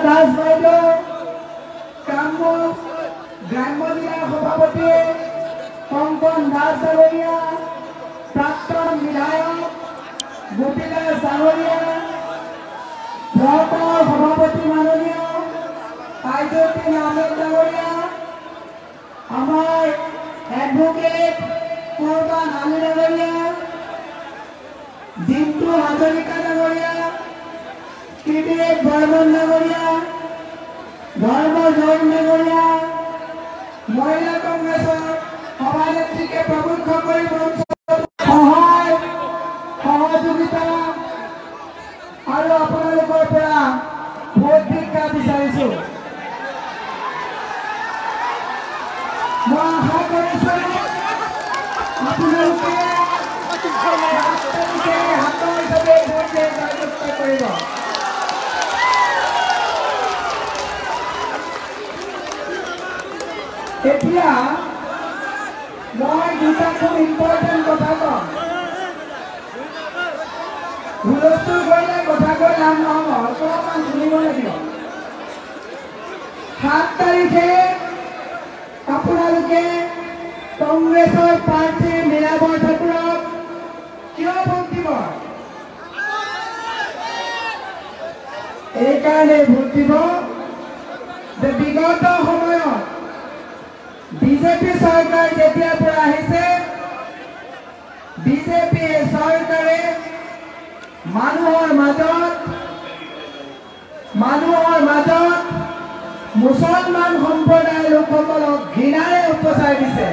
দাস বাইদেউ, গ্ৰাম্য জিলাৰ সভাপতি কংকন দাস ডাঙৰীয়া, প্ৰাক্তন বিধায়ক গোপীদাস ডাঙৰীয়া, ব্লকৰ সভাপতি মাননীয় তাইজুদ্দিন আহমেদ ডাঙৰীয়া, আমাৰ এডভোকেট কুৰবান আলী ডাঙৰীয়া, জিন্তু হাজৰিকা ডাঙৰীয়া, কিবিৰ বৰ্মন ডাঙৰীয়া, ধৰ্ম জৈন ডাঙৰীয়া, মহিলা কংগ্ৰেছৰ সভানেত্ৰীকে প্ৰমুখ কৰি সহায় সহযোগিতা আৰু আপোনালোকৰ পৰা ভোট ভিক্ষা বিচাৰিছো। মই আশা কৰিছো আপোনালোকে হাতৰ হিচাপে ভোট জয়যুক্ত কৰিব। এতিয়া মই দুটা খুব ইম্পৰ্টেণ্ট কথা কম। হুলস্থুল কৰিলে কথা কৈ লাভ নহ'ব, অকণমান শুনিব লাগিব। 7 তাৰিখে আপোনালোকে কংগ্ৰেছৰ প্ৰাৰ্থী মীৰাবাই ঠাকুৰক কিয় ভোট দিব? এইকাৰণে ভোট দিব যে বিগত সময়ত বিজেপি চৰকাৰ যেতিয়াৰ পৰা আহিছে, বিজেপি চৰকাৰে মানুহৰ মাজত মুছলমান সম্প্ৰদায়ৰ লোকসকলক ঘৃণাৰে উপচাই দিছে।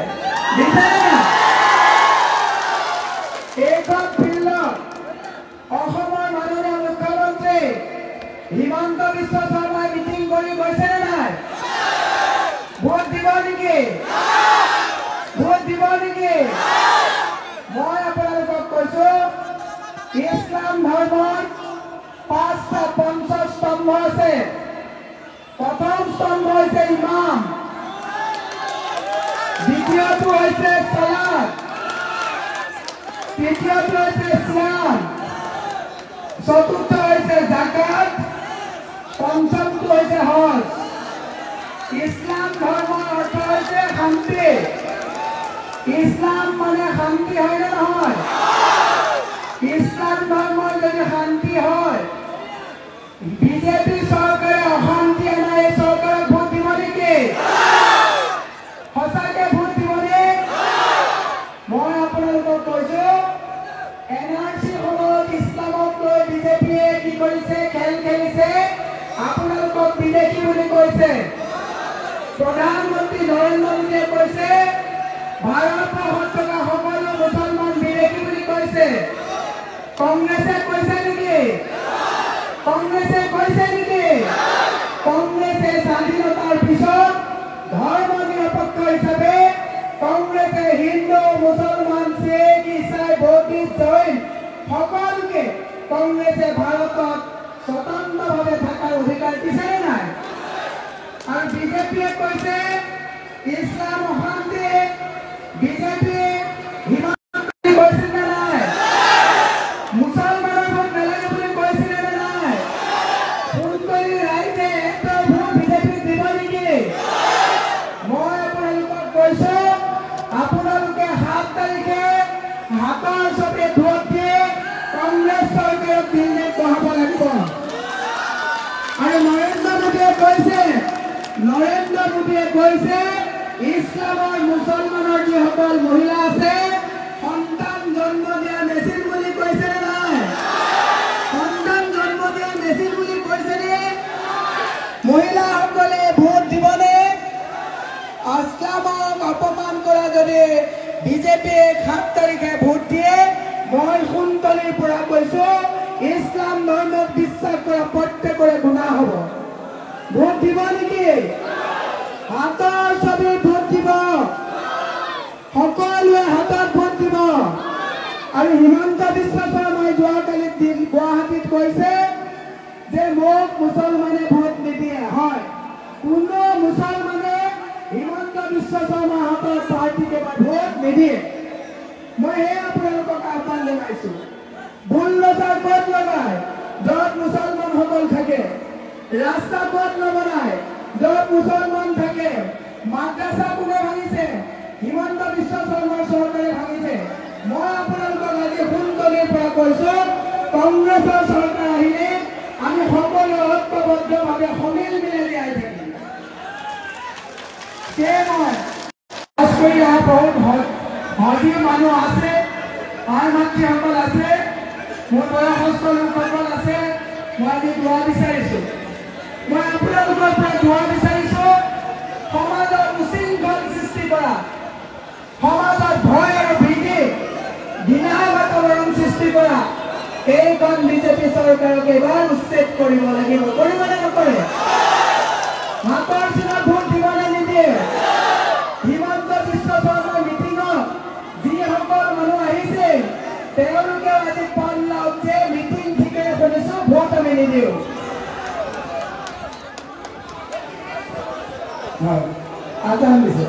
এইখন ফিল্ডত অসমৰ মাননীয় মুখ্যমন্ত্ৰী হিমন্ত বিশ্ব শৰ্মাই মিটিং কৰি গৈছে নে নাই? ভোট দিব নেকি? ভোট দিব নেকি? মই আপোনালোকক কৈছো, ইছলাম ধৰ্মৰ 5টা পঞ্চস্তম্ভ আছে। প্ৰথম স্তম্ভ হৈছে ইমাম, দ্বিতীয়টো হৈছে সালাত, তৃতীয়টো হৈছে ইছলাম, চতুৰ্থ হৈছে জাকাত, পঞ্চমটো হৈছে হজ। ইছলাম ধৰ্মৰ অৰ্থ হৈছে শান্তি। ইছলাম মানে শান্তি হয় নে নহয়? ইছলাম ধৰ্মৰ যদি শান্তি হয়, বিজেপি চৰকাৰে অশান্তি আনা এই চৰকাৰক ভোট দিব নেকি? সঁচাকে ভোট দিবনে? মই আপোনালোকক কৈছো, NRC সময়ত ইছলামক লৈ বিজেপিয়ে কি কৰিছে? খেল খেলিছে। আপোনালোকক বিদেশী বুলি কৈছে। প্ৰধানমন্ত্ৰী নৰেন্দ্ৰ মোদীয়ে কৈছে ভাৰতবৰ্ষত থকা সকলো মুছলমান বিদেশী বুলি কৈছে। কংগ্ৰেছে কৈছে নেকি? কংগ্ৰেছে কৈছে নেকি? কংগ্ৰেছে স্বাধীনতাৰ পিছত ধৰ্ম নিৰপেক্ষ হিচাপে কংগ্ৰেছে হিন্দু, মুছলমান, শিখ, ইছাই, বৌদ্ধিষ্ট, জৈন সকলোকে কংগ্ৰেছে ভাৰতত স্বতন্ত্ৰভাৱে থকাৰ অধিকাৰ দিছে নে নাই? আৰু বিজেপিয়ে কৈছে ইছলাম অশান্তি। বিজেপিয়ে কৈছিল নে নাই? মুছলমানৰ ভোট নালাগে বুলি কৈছিল নে নাই? ফোন কৰি ৰাইজে একটা ভোট বিজেপিক দিব নেকি? মই আপোনালোকক কৈছো, আপোনালোকে 7 তাৰিখে হাতৰ ছবি ভোট দিয়ে কংগ্ৰেছ চৰকাৰক দিল্লীত বহাব লাগিব। আৰু নৰেন্দ্ৰ মোদীয়ে কৈছে ইছলামৰ মুছলমানৰ যিসকল মহিলা আছে সন্তান জন্ম দিয়া মেচিন বুলি কৈছে নে নাই? সন্তান জন্ম দিয়া মেচিন বুলি কৈছে নে? মহিলাসকলে ভোট দিবনে? ইছলামক অপমান কৰা যদি বিজেপিয়ে 7 তাৰিখে ভোট দিয়ে, মই সোণতলীৰ পৰা কৈছো ইছলাম ধৰ্মক বিশ্বাস কৰা প্ৰত্যেকৰে গুনাহ হ'ব। ভোট দিব নেকি? হাতৰ ছবি ভোট দিব। সকলোৱে হাতত ভোট দিব। আৰু হিমন্ত বিশ্ব শৰ্মাই যোৱাকালি গুৱাহাটীত কৈছে যে মোক মুছলমানে ভোট নিদিয়ে। হয়, কোনো মুছলমানে হিমন্ত বিশ্ব শৰ্মাৰ হাতৰ পাৰ্টিকে ভোট নিদিয়ে। মই সেই আপোনালোকক আহ্বান জনাইছো, ভুল লজাৰ ক'ত লগায়? য'ত মুছলমানসকল থাকে। ৰাস্তা পথ নবনায়, য'ত মুছলমান থাকে, মাদ্ৰাছা কোনে ভাঙিছে? হিমন্ত বিশ্ব শৰ্মাৰ চৰকাৰে ভাঙিছে। মই আপোনালোকক আজি সোনকালে পৰা কৈছোঁ, কংগ্ৰেছৰ চৰকাৰ আহিলে আমি সকলোৱে ঐক্যবদ্ধভাৱে সমিল মিলাই জীয়াই থাকিম। সেয়ে মই কৰি অহা বহুত হজী মানুহ আছে, আই মাতৃসকল আছে, মোৰ বয়সস্থ লোকসকল আছে। মই আজি দোৱা বিচাৰিছোঁ, মই আপোনালোকৰ পৰা দোৱা বিচাৰিছোঁ, সমাজত উশৃংখল সৃষ্টি কৰা, সমাজত ভয় আৰু ভীতি, ঘৃণাৰ বাতাবৰণ সৃষ্টি কৰা এইখন বিজেপি চৰকাৰক এইবাৰ উচ্ছেদ কৰিব লাগিব। কৰিব নে নকৰে? হাতৰ চিনত ভোট দিব নে নিদিয়ে? হিমন্ত বিশ্ব শৰ্মাৰ মিটিঙত যিসকল মানুহ আহিছে তেওঁলোকে আজি পাল্লা উঠে, মিটিং ঠিকে শুনিছোঁ, ভোট আমি নিদিওঁ। হয়, আজান দিছে।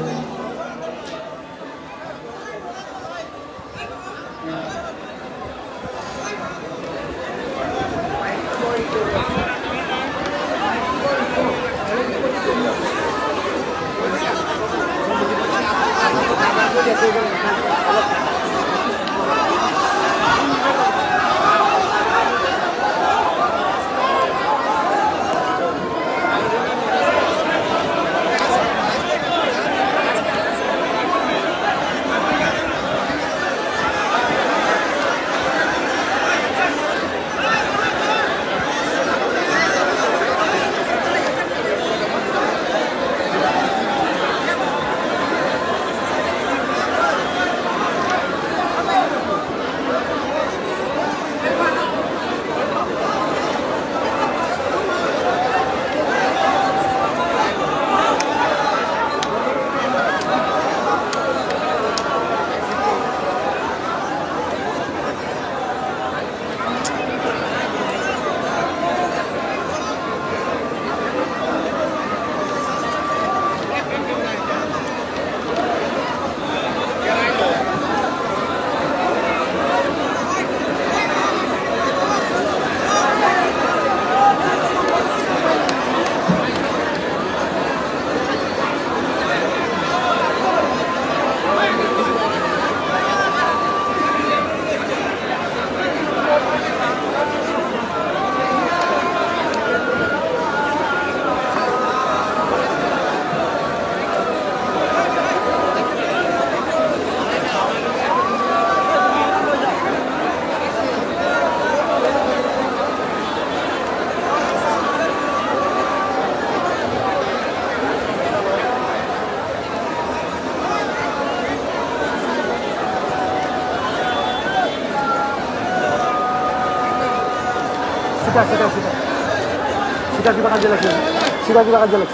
Sika kaji lagi.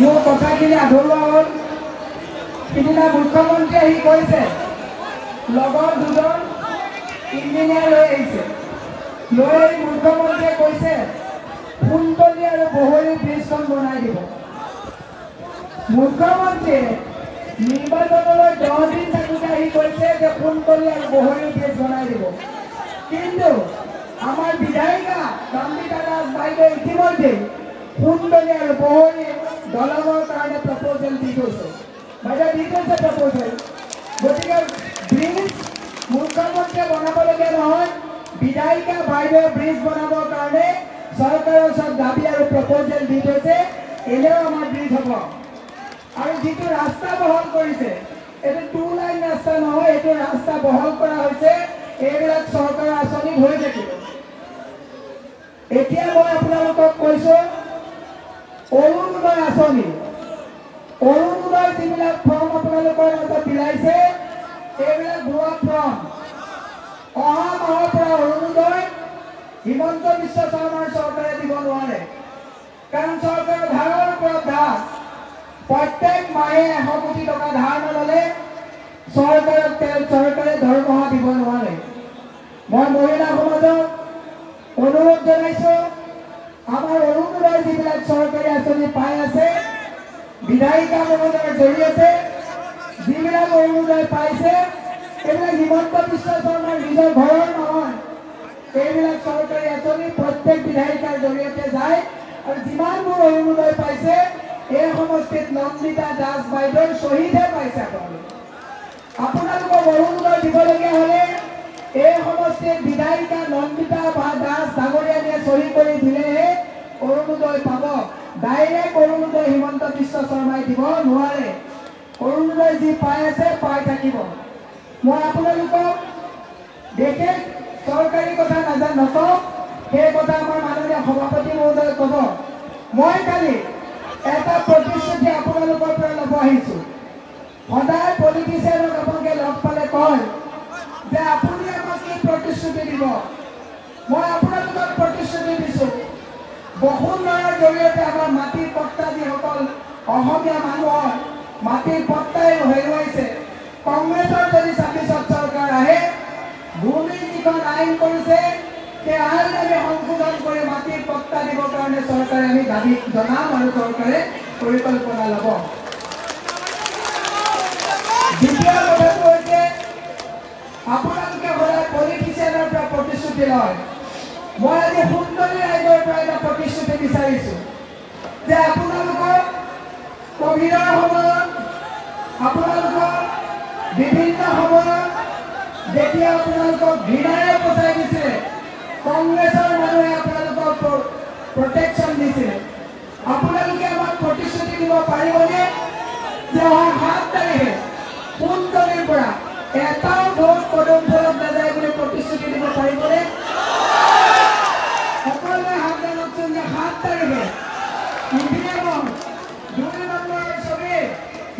মোৰ কথাখিনি আধৰুৱা হ'ল। সিদিনা মুখ্যমন্ত্ৰী আহি কৈছে লগৰ দুজন ইঞ্জিনিয়াৰ লৈ আহিছে, লৈ মুখ্যমন্ত্ৰীয়ে কৈছে ফুলতলি আৰু বহৰী ব্ৰিজখন বনাই দিব। মুখ্যমন্ত্ৰীয়ে নিৰ্বাচনলৈ 10 দিন থাকোঁতে আহি কৈছে যে ফুলতলি আৰু বহৰী ব্ৰিজ বনাই দিব, কিন্তু আমাৰ বিধায়িকা কান্দিতা দাস বাইদেৱে ইতিমধ্যে ফুলতলি আৰু বহৰী দলঙৰ কাৰণে প্ৰপ'জেল দি গৈছে। বাইদেউ দি গৈছে প্ৰপ'জেল। গতিকে ব্ৰিজ মুখ্যমন্ত্ৰীয়ে বনাবলগীয়া নহয়, বিধায়িকা বাইদেৱে ব্ৰিজ বনাবৰ কাৰণে চৰকাৰৰ ওচৰত দাবী আৰু প্ৰপ'জেল দি গৈছে। এনেও আমাৰ ব্ৰিজ হ'ব। আৰু যিটো ৰাস্তা বহল কৰিছে, এইটো 2 লাইন ৰাস্তা নহয়, এইটো ৰাস্তা বহল কৰা হৈছে। এইবিলাক চৰকাৰৰ আঁচনি হৈ থাকিব। এতিয়া মই আপোনালোকক কৈছোঁ, অৰুণোদয় আঁচনি, অৰুণোদয় যিবিলাক ফৰ্ম আপোনালোকৰ মাজত বিলাইছে, এইবিলাক ভুৱা ফৰ্ম। অহা মাহৰ পৰা অৰুণোদয় হিমন্ত বিশ্ব শৰ্মাৰ চৰকাৰে দিব নোৱাৰে, কাৰণ প্ৰত্যেক মাহে 100 কোটি টকা ধাৰ নললে চৰকাৰে দৰমহা দিব নোৱাৰে। মই মহিলা সমাজক অনুৰোধ জনাইছো, আমাৰ অৰুণোদয় যিবিলাক চৰকাৰী আঁচনি পাই আছে, বিধায়িকা মহোদয়ৰ জৰিয়তে যিবিলাক অৰুণোদয় পাইছে, এইবিলাক হিমন্ত বিশ্ব শৰ্মাৰ নিজৰ ঘৰৰ নহয়। এইবিলাক চৰকাৰী আঁচনি প্ৰত্যেক বিধায়িকাৰ জৰিয়তে যায় আৰু যিমানবোৰ অৰুণোদয় পাইছে এই সমষ্টিত নন্দিতা দাস বাইদেউৰ শ্বহীদহে পাইছে। আপোনালোকক অৰুণোদয় দিবলগীয়া হ'লে এই সমষ্টিৰ বিধায়িকা নন্দিতা দাস ডাঙৰীয়ানীয়ে চহী কৰি দিলেহে অৰুণোদয় পাব। ডাইৰেক্ট অৰুণোদয় হিমন্ত বিশ্ব শৰ্মাই দিব নোৱাৰে। অৰুণোদয় যি পাই আছে পাই থাকিব। মই আপোনালোকক বিশেষ চৰকাৰী কথা নকওঁ, সেই কথা আমাৰ মাননীয় সভাপতি মহোদয়ে ক'ব। মই কালি এটা প্ৰতিশ্ৰুতি আপোনালোকৰ পৰা ল'ব আহিছোঁ। সদায় পলিটিচিয়ানক আপোনালোকে লগ পালে কয় যে আপুনি আমাক কি প্ৰতিশ্ৰুতি দিব। মই আপোনালোকক প্ৰতিশ্ৰুতি দিছোঁ, বসুন্ধৰাৰ জৰিয়তে আমাৰ মাটিৰ পট্টা যিসকল অসমীয়া মানুহৰ মাটিৰ পট্টাই হেৰুৱাইছে, কংগ্ৰেছৰ যদি 26ত চৰকাৰ আহে, ভূমি যিখন আইন কৰিছে সেই আইন আমি সংশোধন কৰি মাটিৰ পট্টা দিবৰ কাৰণে চৰকাৰে আমি দাবী জনাম আৰু চৰকাৰে পৰিকল্পনা ল'ব। দ্বিতীয় কথাটো হৈছে আপোনালোকে সদায় পলিটিচিয়ানৰ পৰা প্ৰতিশ্ৰুতি লয়। মই আজি সুন্দৰী ৰাইজৰ পৰা এটা প্ৰতিশ্ৰুতি বিচাৰিছোঁ যে আপোনালোকক কোভিডৰ সময়ত, আপোনালোকক বিভিন্ন সময়ত যেতিয়া আপোনালোকক ঘৃণাৰে পচাই দিছিলে, কংগ্ৰেছৰ মানুহে আপোনালোকক প্ৰটেকশ্যন দিছিলে, আপোনালোকে আমাক প্ৰতিশ্ৰুতি দিব পাৰিবনে যে অহা 7 তাৰিখে সোণতলীৰ পৰা এটাও ভোট পদুম ফুলত নাযায় বুলি প্ৰতিশ্ৰুতি দিব পাৰিবনে? সকলোৱে হাত দাঙকচোন যে 7 তাৰিখে ইভিএমৰ 2 নম্বৰৰ ছবি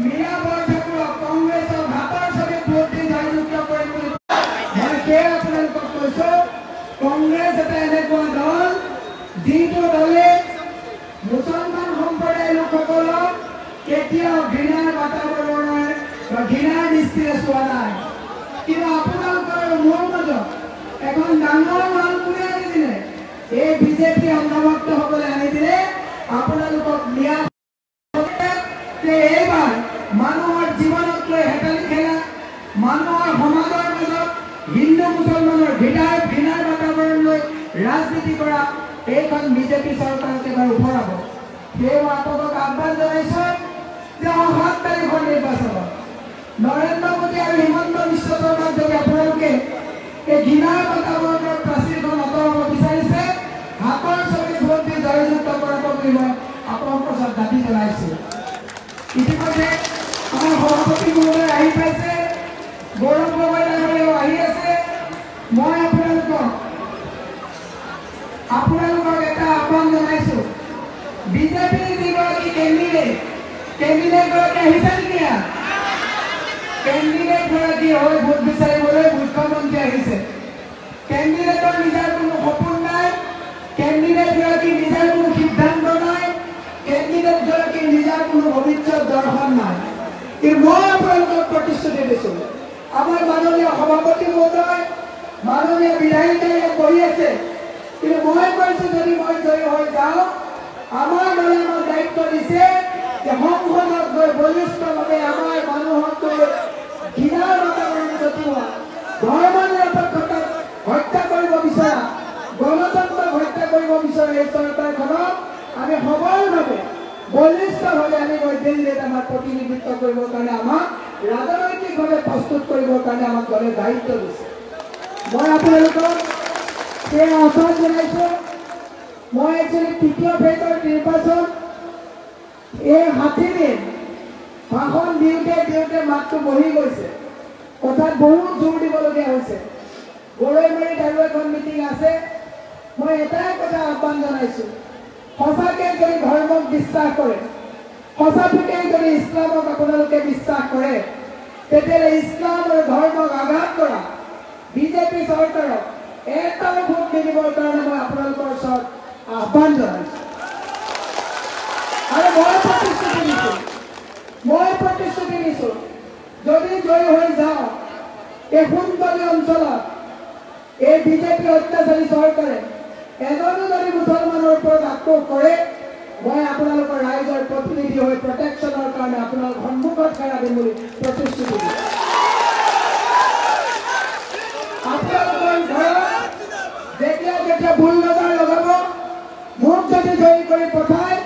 মীৰা বৰঠাকুৰক কংগ্ৰেছৰ হাতৰ ছবিত ভোট দি জয়যুক্ত কৰিম বুলি মই সেয়ে আপোনালোকক কৈছোঁ, কংগ্ৰেছ এটা এনেকুৱা দল যিটো দলে মুছলমান সম্প্ৰদায়ৰ লোকসকলক কেতিয়াও ঘৃণাৰ বাতাবৰণৰ বা ঘৃণাৰ দৃষ্টিৰে চোৱা নাই। কিন্তু আপোনালোকৰ মোৰ মাজত এখন ডাঙৰ ৱাল কোনে আনি দিলে? এই বিজেপি অন্ধভক্তসকলে আনি দিলে। আপোনালোকক ন্যায় এইবাৰ মানুহৰ জীৱনক লৈ হেতালি খেলা, মানুহৰ সমাজৰ মাজত হিন্দু মুছলমানৰ ঘৃণাৰ বাতাবৰণ লৈ ৰাজনীতি কৰা এইখন বিজেপি চৰকাৰক এবাৰ উফৰাব। সেয়ে মই আপোনালোকক আহ্বান জনাইছোঁ যে 7 তাৰিখৰ নিৰ্বাচনত নৰেন্দ্ৰ মোদী আৰু হিমন্ত বিশ্ব শৰ্মাক যদি আপোনালোকে এই ঘৃণাৰ বাতাবৰণৰ প্ৰাচীৰখন আঁতৰাব বিচাৰিছে, হাতৰ ছবিত ভোট দি জয়যুক্ত কৰাব বুলি মই আপোনালোকৰ ওচৰত দাবী জনাইছোঁ। ইতিমধ্যে আমাৰ সভাপতি মহোদয় আহি পাইছে, গৌৰৱ গগৈ ডাঙৰীয়াও আহি আছে। মই আপোনালোকক এটা আহ্বান জনাইছোঁ, বিজেপিৰ যিগৰাকী কেণ্ডিডেটগৰাকী আহিছে নেকি? কেণ্ডিডেটগৰাকী হৈ ভোট বিচাৰিবলৈ মুখ্যমন্ত্ৰী আহিছে। কেণ্ডিডেটৰ নিজৰ কোনো সপোন নাই, কেণ্ডিডেটগৰাকী নিজৰ কোনো সিদ্ধান্ত নাই, কেণ্ডিডেটগৰাকী নিজৰ কোনো ভৱিষ্যত দৰ্শন নাই। কিন্তু মই আপোনালোকক প্ৰতিশ্ৰুতি দিছোঁ, আমাৰ মাননীয় সভাপতি মহোদয়, মাননীয় বিধায়িকাই কৰি আছে, কিন্তু মই কৈছোঁ যদি মই জয়ী হৈ যাওঁ, আমাৰ দলে আমাক দায়িত্ব দিছে যে সংসদত গৈ বলিষ্ঠভাৱে আমাৰ মানুহক ঘৃণাৰ বাতাবৰণ জটিওৱা, ধৰ্ম নিৰপেক্ষতাক হত্যা কৰিব বিচৰা, গণতন্ত্ৰক হত্যা কৰিব বিচৰা এই চৰকাৰখনক আমি সবলভাৱে বলিষ্ঠভাৱে আমি গৈ দিল্লীত আমাৰ প্ৰতিনিধিত্ব কৰিবৰ কাৰণে, আমাক ৰাজনৈতিকভাৱে প্ৰস্তুত কৰিবৰ কাৰণে আমাক দলে দায়িত্ব দিছে। মই আপোনালোকক সেই আহ্বান জনাইছোঁ। মই একচুৱেলি 3য় ফেজৰ নিৰ্বাচন এই 60 দিন ভাষণ দিওঁতে মাতটো বহি গৈছে, কথাত বহুত জোৰ দিবলগীয়া হৈছে। গৰৈমাৰীত আৰু এখন মিটিং আছে। মই এটাই কথা আহ্বান জনাইছোঁ, সঁচাকৈ যদি ধৰ্মক বিশ্বাস কৰে, সঁচাকৈ যদি ইছলামক আপোনালোকে বিশ্বাস কৰে, তেতিয়াহ'লে ইছলাম আৰু ধৰ্মক আঘাত কৰা বিজেপি চৰকাৰক এটাও ভোট নিদিবৰ কাৰণে মই আপোনালোকৰ ওচৰত আহ্বান জনাইছোঁ। আৰু মই প্ৰতিশ্ৰুতি দিছোঁ যদি জয়ী হৈ যাওঁ এই সোণপল্লী অঞ্চলত এই বিজেপি অত্যাচাৰী চৰকাৰে এজনো যদি মুছলমানৰ ওপৰত আক্ৰমণ কৰে মই আপোনালোকৰ ৰাইজৰ প্ৰতিনিধি হৈ প্ৰটেকশ্যনৰ কাৰণে আপোনালোকৰ সন্মুখত খাৰা দিম বুলি প্ৰতিশ্ৰুতি দিছোঁ। আপোনালোকৰ ঘৰত যেতিয়া বুলডোজাৰ লগাব মোক যদি জয়ী কৰি পঠায়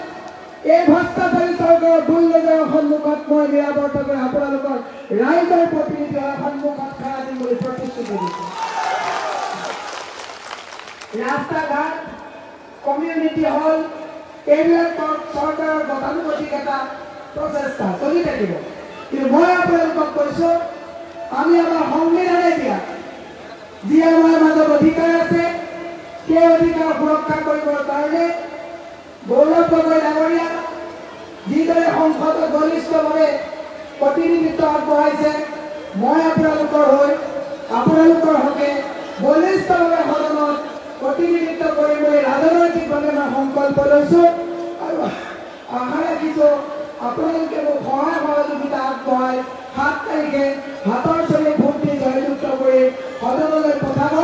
এই ভ্ৰষ্টাচাৰী চৰকাৰৰ বুলডোজাৰৰ সন্মুখত মই নিৰাপত্তাকৈ আপোনালোকৰ ৰাইজৰ প্ৰতিনিধি হৈ সন্মুখত খাৰা দিম বুলি প্ৰতিশ্ৰুতি দিছোঁ। ৰাস্তা ঘাট কমিউনিটি হল এইবিলাক চৰকাৰৰ গতানুগতিক এটা প্ৰচেষ্টা চলি থাকিব, কিন্তু মই আপোনালোকক কৈছোঁ আমি আমাৰ সংবিধানে দিয়া যি আমাৰ মাজত অধিকাৰ আছে সেই অধিকাৰ সুৰক্ষা কৰিবৰ কাৰণে গৌৰৱ গগৈ ডাঙৰীয়া যিদৰে সংসদত বলিষ্ঠভাৱে প্ৰতিনিধিত্ব আগবঢ়াইছে মই আপোনালোকৰ হৈ আপোনালোকৰ হকে বলিষ্ঠভাৱে সদনত প্ৰতিনিধিত্ব কৰিম বুলি ৰাজনৈতিকভাৱে মই সংকল্প লৈছোঁ আৰু আশা ৰাখিছোঁ আপোনালোকে মোক সহায় সহযোগিতা আগবঢ়াই 7 তাৰিখে হাতৰ চুৰি ভোট দি জয়যুক্ত কৰি সদনলৈ পঠাব।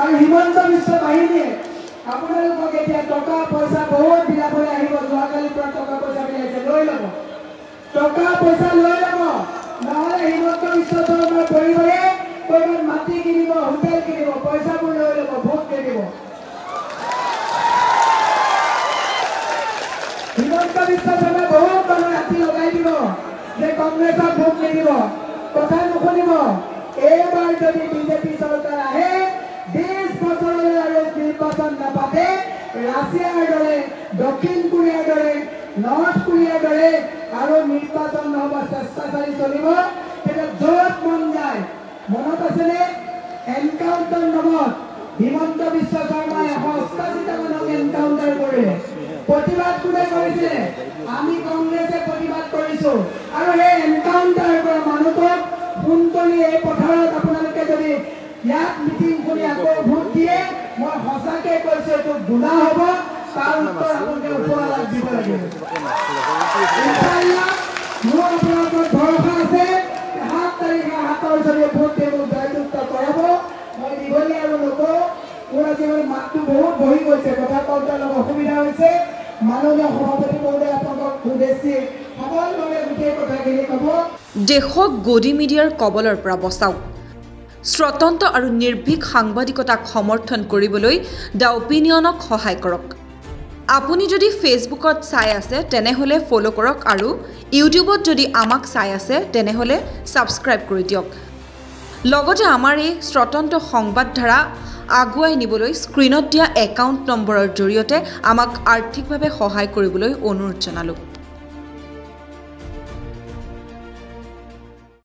আৰু হিমন্ত বিশ্ব বাহিনীয়ে আপোনালোকক এতিয়া টকা পইচা বহুত বিলাবলৈ আহিব, যোৱাকালিৰ পৰা টকা পইচা বিলাইছে, লৈ ল'ব, টকা পইচা লৈ ল'ব, নহ'লে হিমন্ত বিশ্ব শৰ্মাৰ পৰিবাৰে ক'ৰবাত মাটি কিনিব, হোটেল কিনিব, পইচাবোৰ লৈ ল'ব, ভোট কিনিব। হিমন্ত বিশ্ব শৰ্মাই বহুত মানুহ ৰাতি লগাই দিব যে কংগ্ৰেছক ভোট নিদিব, কথা নুশুনিব। এইবাৰ যদি বিজেপি চৰকাৰ আহে 20 বছৰলৈ আৰু নিৰ্বাচন নাপাতে ৰাছিয়াৰ দৰে, দক্ষিণ কোৰিয়াৰ দৰে, নৰ্থ কোৰিয়াৰ দৰে আৰু নিৰ্বাচন নহ'ব, স্বেচ্ছাচাৰী চলিব। তেতিয়া য'ত মন যায়, মনত আছেনে এনকাউণ্টাৰ নামত হিমন্ত বিশ্ব শৰ্মাই 88টা মানুহক এনকাউণ্টাৰ কৰিলে। প্ৰতিবাদ কোনে কৰিছিলে? আমি কংগ্ৰেছে প্ৰতিবাদ কৰিছোঁ। আৰু এই এনকাউণ্টাৰ কৰা মানুহটোক ফোন কৰি এই পথাৰত আপোনালোকে যদি ইয়াত মিটিং কৰি আকৌ ভোট দিয়ে মই সঁচাকৈ কৈছোঁ এইটো গুণা হ'ব, তাৰ উত্তৰ আপোনালোকে ওপৰৱালাক দিব লাগিব। মোৰ আপোনালোকৰ ভৰসা আছে 7 তাৰিখে হাতৰ জৰিয়তে ভোট দিব জয়যুক্ত কৰাব। মই দীঘলীয়া আৰু নকওঁ, মোৰ আজি মাতটো বহুত বহি গৈছে, কথা কওঁতে অলপ অসুবিধা হৈছে। মাননীয় সভাপতি মহোদয় আপোনালোকক শুভেচ্ছি সবলভাৱে গোটেই কথাখিনি ক'ব। দেশক গদি মিডিয়াৰ কবলৰ পৰা বচাওক। স্বতন্ত্ৰ আৰু নিৰ্ভীক সাংবাদিকতাক সমৰ্থন কৰিবলৈ দ্য অপিনিয়নক সহায় কৰক। আপুনি যদি ফেচবুকত চাই আছে তেনেহ'লে ফ'ল' কৰক আৰু ইউটিউবত যদি আমাক চাই আছে তেনেহ'লে ছাবস্ক্ৰাইব কৰি দিয়ক। লগতে আমাৰ এই স্বতন্ত্ৰ সংবাদধাৰা আগুৱাই নিবলৈ স্ক্ৰীনত দিয়া একাউণ্ট নম্বৰৰ জৰিয়তে আমাক আৰ্থিকভাৱে সহায় কৰিবলৈ অনুৰোধ জনালোঁ।